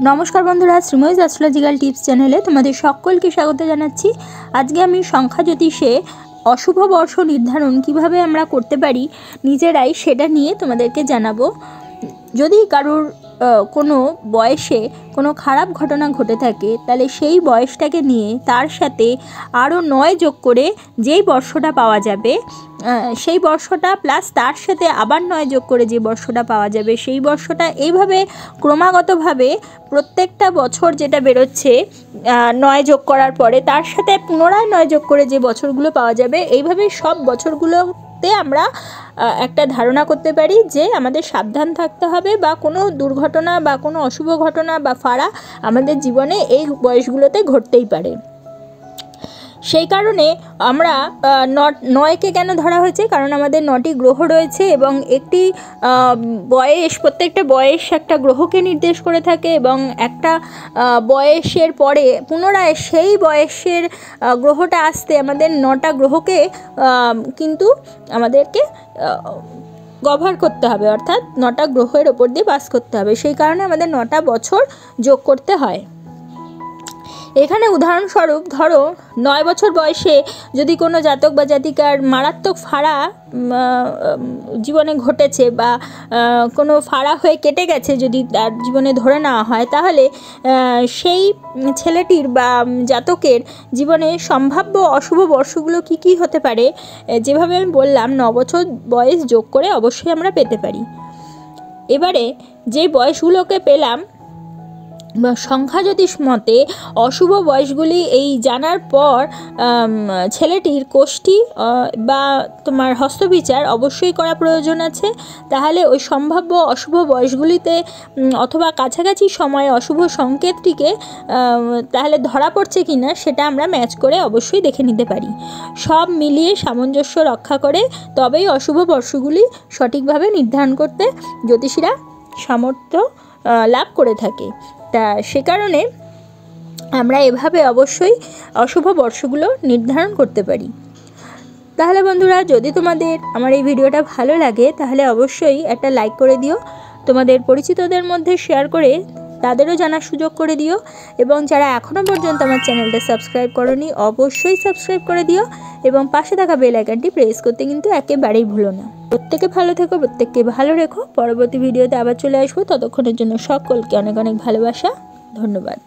নমস্কার বন্ধুরা, Sreemoyee astrological tips চ্যানেলে তোমাদের সকলকে স্বাগত জানাচ্ছি। আজকে আমি সংখ্যা জ্যোতিষে অশুভ বর্ষ নির্ধারণ কিভাবে আমরা করতে পারি নিজেরাই সেটা নিয়ে তোমাদেরকে জানাবো। যদি কারোর কোনো বয়সে কোনো খারাপ ঘটনা ঘটে থাকে, তাহলে সেই বয়সটাকে নিয়ে তার সাথে আরও 9 যোগ করে যেই বর্ষটা পাওয়া যাবে, সেই বর্ষটা প্লাস তার সাথে আবার 9 যোগ করে যে বর্ষটা পাওয়া যাবে সেই বর্ষটা, এইভাবে ক্রমাগতভাবে প্রত্যেকটা বছর যেটা বেরোচ্ছে 9 যোগ করার পরে তার সাথে পুনরায় 9 যোগ করে যে বছরগুলো পাওয়া যাবে, এইভাবে সব বছরগুলোতে আমরা একটা ধারণা করতে পারি যে আমাদের সাবধান থাকতে হবে, বা কোনো দুর্ঘটনা বা কোনো অশুভ ঘটনা বা ফাড়া আমাদের জীবনে এই বয়সগুলোতে ঘটতেই পারে। সেই কারণে আমরা 9কে কেন ধরা হয়েছে, কারণ আমাদের 9টি গ্রহ রয়েছে এবং একটি বয়স, প্রত্যেকটা বয়স একটা গ্রহকে নির্দেশ করে থাকে, এবং একটা বয়সের পরে পুনরায় সেই বয়সের গ্রহটা আসতে আমাদের 9টা গ্রহকে কিন্তু আমাদেরকে কভার করতে হবে, অর্থাৎ 9টা গ্রহের ওপর দিয়ে পাস করতে হবে। সেই কারণে আমাদের 9টা বছর যোগ করতে হয়। এখানে উদাহরণস্বরূপ ধরো 9 বছর বয়সে যদি কোনো জাতক বা জাতিকার মারাত্মক ফাড়া জীবনে ঘটেছে, বা কোনো ফাড়া হয়ে কেটে গেছে যদি তার জীবনে ধরে নেওয়া হয়, তাহলে সেই ছেলেটির বা জাতকের জীবনে সম্ভাব্য অশুভ বর্ষগুলো কি কি হতে পারে, যেভাবে আমি বললাম 9 বছর বয়স যোগ করে অবশ্যই আমরা পেতে পারি। এবারে যে বয়সগুলোকে পেলাম সংখ্যা জ্যোতিষ মতে অশুভ বয়সগুলি এই জানার পর ছেলেটির কোষ্ঠী বা তোমার হস্তবিচার অবশ্যই করা প্রয়োজন আছে। তাহলে ওই সম্ভাব্য অশুভ বয়সগুলিতে অথবা কাছাকাছি সময়ে অশুভ সংকেতটিকে তাহলে ধরা পড়ছে কি না সেটা আমরা ম্যাচ করে অবশ্যই দেখে নিতে পারি। সব মিলিয়ে সামঞ্জস্য রক্ষা করে তবেই অশুভ বর্ষগুলি সঠিকভাবে নির্ধারণ করতে জ্যোতিষীরা সামর্থ্য লাভ করে থাকে। তা সে কারণে আমরা এভাবে অবশ্যই অশুভ বর্ষগুলো নির্ধারণ করতে পারি। তাহলে বন্ধুরা, যদি তোমাদের আমার এই ভিডিওটা ভালো লাগে তাহলে অবশ্যই একটা লাইক করে দিও, তোমাদের পরিচিতদের মধ্যে শেয়ার করে তাদেরও জানার সুযোগ করে দিও, এবং যারা এখনও পর্যন্ত আমার চ্যানেলটা সাবস্ক্রাইব করোনি অবশ্যই সাবস্ক্রাইব করে দিও, এবং পাশে থাকা বেল আইকনটি প্রেস করতে কিন্তু একেবারেই ভুলো না। প্রত্যেকে ভালো থেকো, প্রত্যেককে ভালো রেখো। পরবর্তী ভিডিওতে আবার চলে আসবো, ততক্ষণের জন্য সকলকে অনেক অনেক ভালোবাসা। ধন্যবাদ।